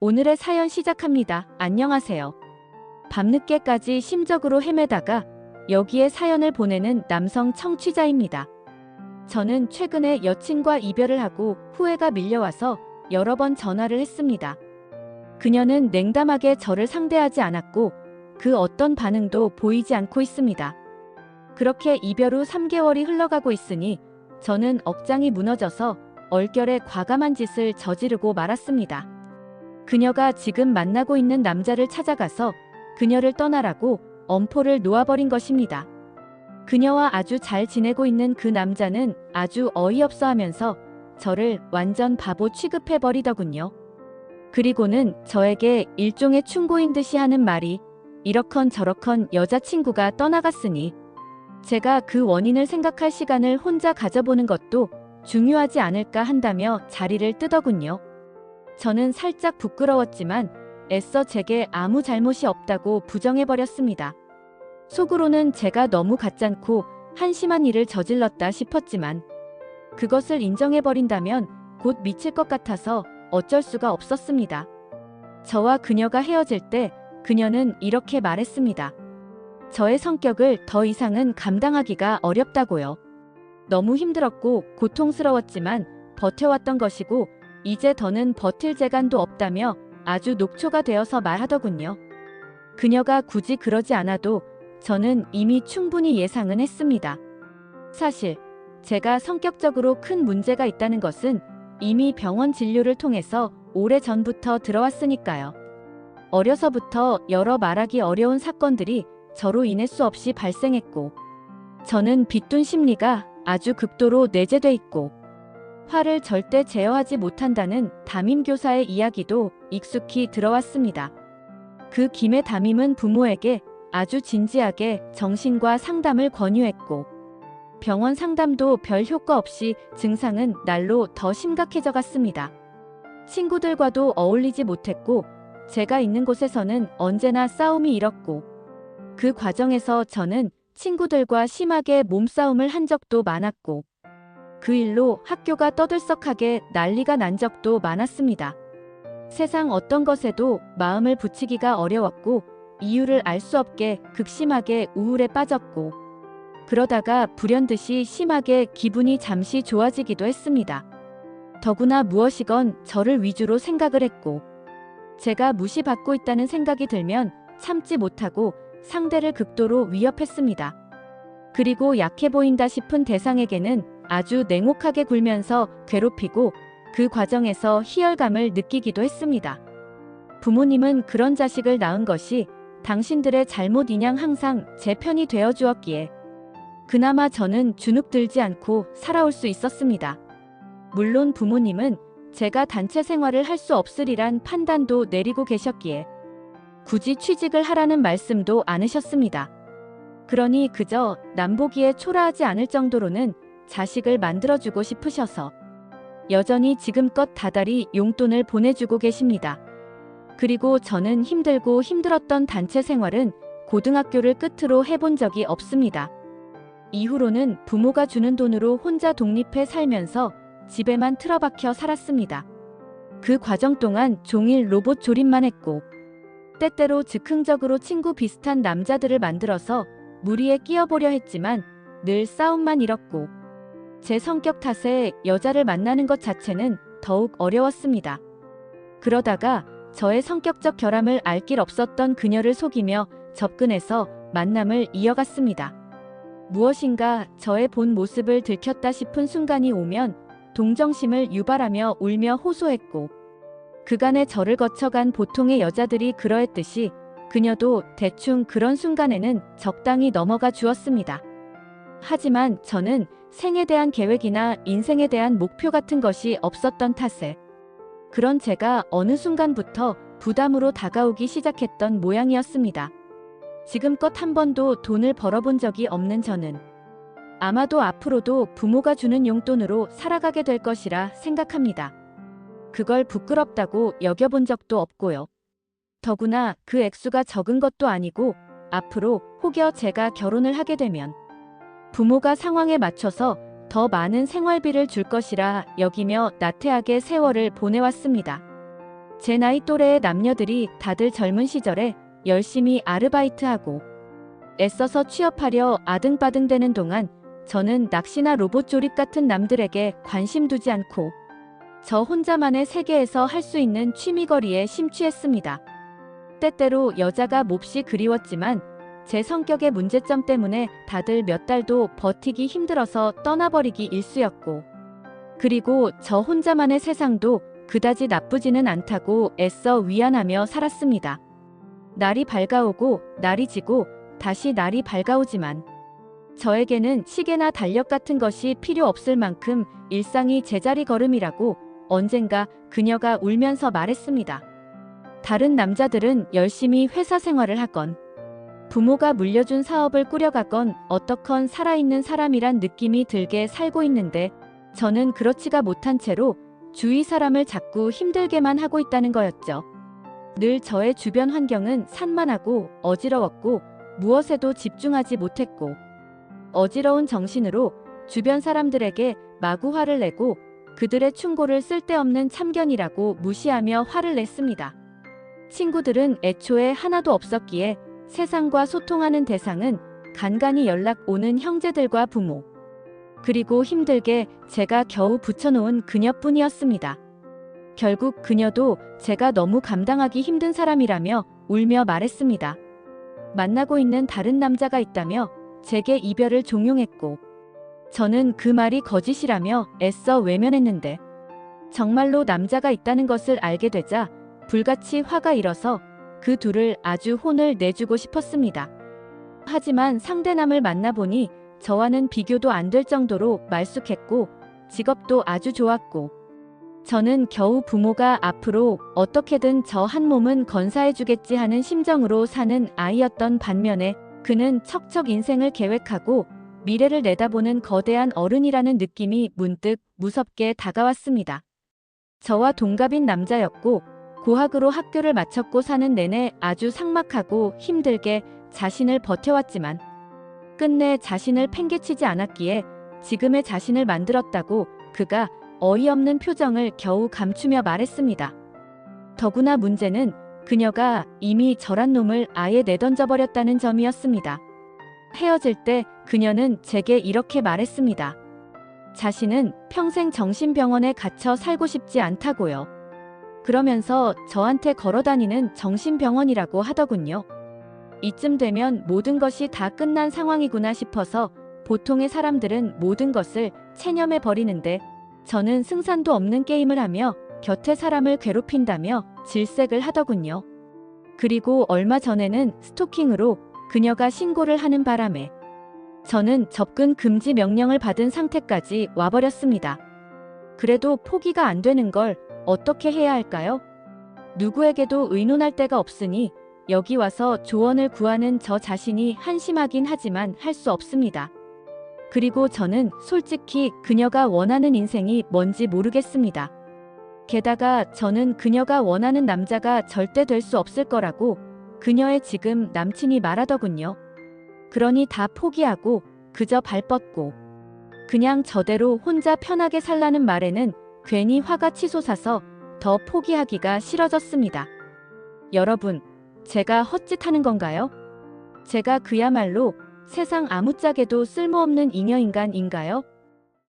오늘의 사연 시작합니다. 안녕하세요. 밤늦게까지 심적으로 헤매다가 여기에 사연을 보내는 남성 청취자입니다. 저는 최근에 여친과 이별을 하고 후회가 밀려와서 여러 번 전화를 했습니다. 그녀는 냉담하게 저를 상대하지 않았고 그 어떤 반응도 보이지 않고 있습니다. 그렇게 이별 후 3개월이 흘러가고 있으니 저는 억장이 무너져서 얼결에 과감한 짓을 저지르고 말았습니다. 그녀가 지금 만나고 있는 남자를 찾아가서 그녀를 떠나라고 엄포를 놓아버린 것입니다. 그녀와 아주 잘 지내고 있는 그 남자는 아주 어이없어 하면서 저를 완전 바보 취급해버리더군요. 그리고는 저에게 일종의 충고인 듯이 하는 말이 이러컨 저러컨 여자친구가 떠나갔으니 제가 그 원인을 생각할 시간을 혼자 가져보는 것도 중요하지 않을까 한다며 자리를 뜨더군요. 저는 살짝 부끄러웠지만 애써 제게 아무 잘못이 없다고 부정해버렸습니다. 속으로는 제가 너무 가짠고 한심한 일을 저질렀다 싶었지만 그것을 인정해버린다면 곧 미칠 것 같아서 어쩔 수가 없었습니다. 저와 그녀가 헤어질 때 그녀는 이렇게 말했습니다. 저의 성격을 더 이상은 감당하기가 어렵다고요. 너무 힘들었고 고통스러웠지만 버텨왔던 것이고 이제 더는 버틸 재간도 없다며 아주 녹초가 되어서 말하더군요. 그녀가 굳이 그러지 않아도 저는 이미 충분히 예상은 했습니다. 사실 제가 성격적으로 큰 문제가 있다는 것은 이미 병원 진료를 통해서 오래전부터 들어왔으니까요. 어려서부터 여러 말하기 어려운 사건들이 저로 인해 수없이 발생했고 저는 빚둔 심리가 아주 극도로 내재돼 있고 화를 절대 제어하지 못한다는 담임 교사의 이야기도 익숙히 들어왔습니다. 그 김에 담임은 부모에게 아주 진지하게 정신과 상담을 권유했고 병원 상담도 별 효과 없이 증상은 날로 더 심각해져 갔습니다. 친구들과도 어울리지 못했고 제가 있는 곳에서는 언제나 싸움이 일었고 그 과정에서 저는 친구들과 심하게 몸싸움을 한 적도 많았고 그 일로 학교가 떠들썩하게 난리가 난 적도 많았습니다. 세상 어떤 것에도 마음을 붙이기가 어려웠고 이유를 알 수 없게 극심하게 우울에 빠졌고 그러다가 불현듯이 심하게 기분이 잠시 좋아지기도 했습니다. 더구나 무엇이건 저를 위주로 생각을 했고 제가 무시받고 있다는 생각이 들면 참지 못하고 상대를 극도로 위협했습니다. 그리고 약해 보인다 싶은 대상에게는 아주 냉혹하게 굴면서 괴롭히고 그 과정에서 희열감을 느끼기도 했습니다. 부모님은 그런 자식을 낳은 것이 당신들의 잘못이냥 항상 제 편이 되어 주었기에 그나마 저는 주눅들지 않고 살아올 수 있었습니다. 물론 부모님은 제가 단체 생활을 할 수 없으리란 판단도 내리고 계셨기에 굳이 취직을 하라는 말씀도 않으셨습니다. 그러니 그저 남보기에 초라하지 않을 정도로는 자식을 만들어주고 싶으셔서 여전히 지금껏 다달이 용돈을 보내주고 계십니다. 그리고 저는 힘들고 힘들었던 단체 생활은 고등학교를 끝으로 해본 적이 없습니다. 이후로는 부모가 주는 돈으로 혼자 독립해 살면서 집에만 틀어박혀 살았습니다. 그 과정 동안 종일 로봇 조립만 했고 때때로 즉흥적으로 친구 비슷한 남자들을 만들어서 무리에 끼어보려 했지만 늘 싸움만 일었고 제 성격 탓에 여자를 만나는 것 자체는 더욱 어려웠습니다. 그러다가 저의 성격적 결함을 알 길 없었던 그녀를 속이며 접근해서 만남을 이어갔습니다. 무엇인가 저의 본 모습을 들켰다 싶은 순간이 오면 동정심을 유발하며 울며 호소했고 그간의 저를 거쳐간 보통의 여자들이 그러했듯이 그녀도 대충 그런 순간에는 적당히 넘어가 주었습니다. 하지만 저는 생에 대한 계획이나 인생에 대한 목표 같은 것이 없었던 탓에 그런 제가 어느 순간부터 부담으로 다가오기 시작했던 모양이었습니다. 지금껏 한 번도 돈을 벌어본 적이 없는 저는 아마도 앞으로도 부모가 주는 용돈으로 살아가게 될 것이라 생각합니다. 그걸 부끄럽다고 여겨본 적도 없고요. 더구나 그 액수가 적은 것도 아니고 앞으로 혹여 제가 결혼을 하게 되면 부모가 상황에 맞춰서 더 많은 생활비를 줄 것이라 여기며 나태하게 세월을 보내왔습니다. 제 나이 또래의 남녀들이 다들 젊은 시절에 열심히 아르바이트하고 애써서 취업하려 아등바등대는 동안 저는 낚시나 로봇 조립 같은 남들에게 관심 두지 않고 저 혼자만의 세계에서 할 수 있는 취미거리에 심취했습니다. 때때로 여자가 몹시 그리웠지만 제 성격의 문제점 때문에 다들 몇 달도 버티기 힘들어서 떠나버리기 일쑤였고, 그리고 저 혼자만의 세상도 그다지 나쁘지는 않다고 애써 위안하며 살았습니다. 날이 밝아오고 날이 지고 다시 날이 밝아오지만 저에게는 시계나 달력 같은 것이 필요 없을 만큼 일상이 제자리 걸음이라고 언젠가 그녀가 울면서 말했습니다. 다른 남자들은 열심히 회사 생활을 하건 부모가 물려준 사업을 꾸려가건 어떻건 살아있는 사람이란 느낌이 들게 살고 있는데 저는 그렇지가 못한 채로 주위 사람을 자꾸 힘들게만 하고 있다는 거였죠. 늘 저의 주변 환경은 산만하고 어지러웠고 무엇에도 집중하지 못했고 어지러운 정신으로 주변 사람들에게 마구 화를 내고 그들의 충고를 쓸데없는 참견이라고 무시하며 화를 냈습니다. 친구들은 애초에 하나도 없었기에 세상과 소통하는 대상은 간간히 연락 오는 형제들과 부모, 그리고 힘들게 제가 겨우 붙여놓은 그녀뿐이었습니다. 결국 그녀도 제가 너무 감당하기 힘든 사람이라며 울며 말했습니다. 만나고 있는 다른 남자가 있다며 제게 이별을 종용했고 저는 그 말이 거짓이라며 애써 외면했는데 정말로 남자가 있다는 것을 알게 되자 불같이 화가 일어서 그 둘을 아주 혼을 내주고 싶었습니다. 하지만 상대남을 만나보니 저와는 비교도 안 될 정도로 말쑥했고 직업도 아주 좋았고 저는 겨우 부모가 앞으로 어떻게든 저 한 몸은 건사해주겠지 하는 심정으로 사는 아이였던 반면에 그는 척척 인생을 계획하고 미래를 내다보는 거대한 어른이라는 느낌이 문득 무섭게 다가왔습니다. 저와 동갑인 남자였고 고학으로 학교를 마쳤고 사는 내내 아주 삭막하고 힘들게 자신을 버텨왔지만 끝내 자신을 팽개치지 않았기에 지금의 자신을 만들었다고 그가 어이없는 표정을 겨우 감추며 말했습니다. 더구나 문제는 그녀가 이미 저란 놈을 아예 내던져버렸다는 점이었습니다. 헤어질 때 그녀는 제게 이렇게 말했습니다. 자신은 평생 정신병원에 갇혀 살고 싶지 않다고요. 그러면서 저한테 걸어다니는 정신병원이라고 하더군요. 이쯤 되면 모든 것이 다 끝난 상황이구나 싶어서 보통의 사람들은 모든 것을 체념해 버리는데 저는 승산도 없는 게임을 하며 곁에 사람을 괴롭힌다며 질색을 하더군요. 그리고 얼마 전에는 스토킹으로 그녀가 신고를 하는 바람에 저는 접근 금지 명령을 받은 상태까지 와버렸습니다. 그래도 포기가 안 되는 걸 어떻게 해야 할까요? 누구에게도 의논할 데가 없으니 여기 와서 조언을 구하는 저 자신이 한심하긴 하지만 할 수 없습니다. 그리고 저는 솔직히 그녀가 원하는 인생이 뭔지 모르겠습니다. 게다가 저는 그녀가 원하는 남자가 절대 될 수 없을 거라고 그녀의 지금 남친이 말하더군요. 그러니 다 포기하고 그저 발 뻗고 그냥 저대로 혼자 편하게 살라는 말에는 괜히 화가 치솟아서 더 포기하기가 싫어졌습니다. 여러분, 제가 헛짓하는 건가요? 제가 그야말로 세상 아무짝에도 쓸모없는 잉여인간인가요?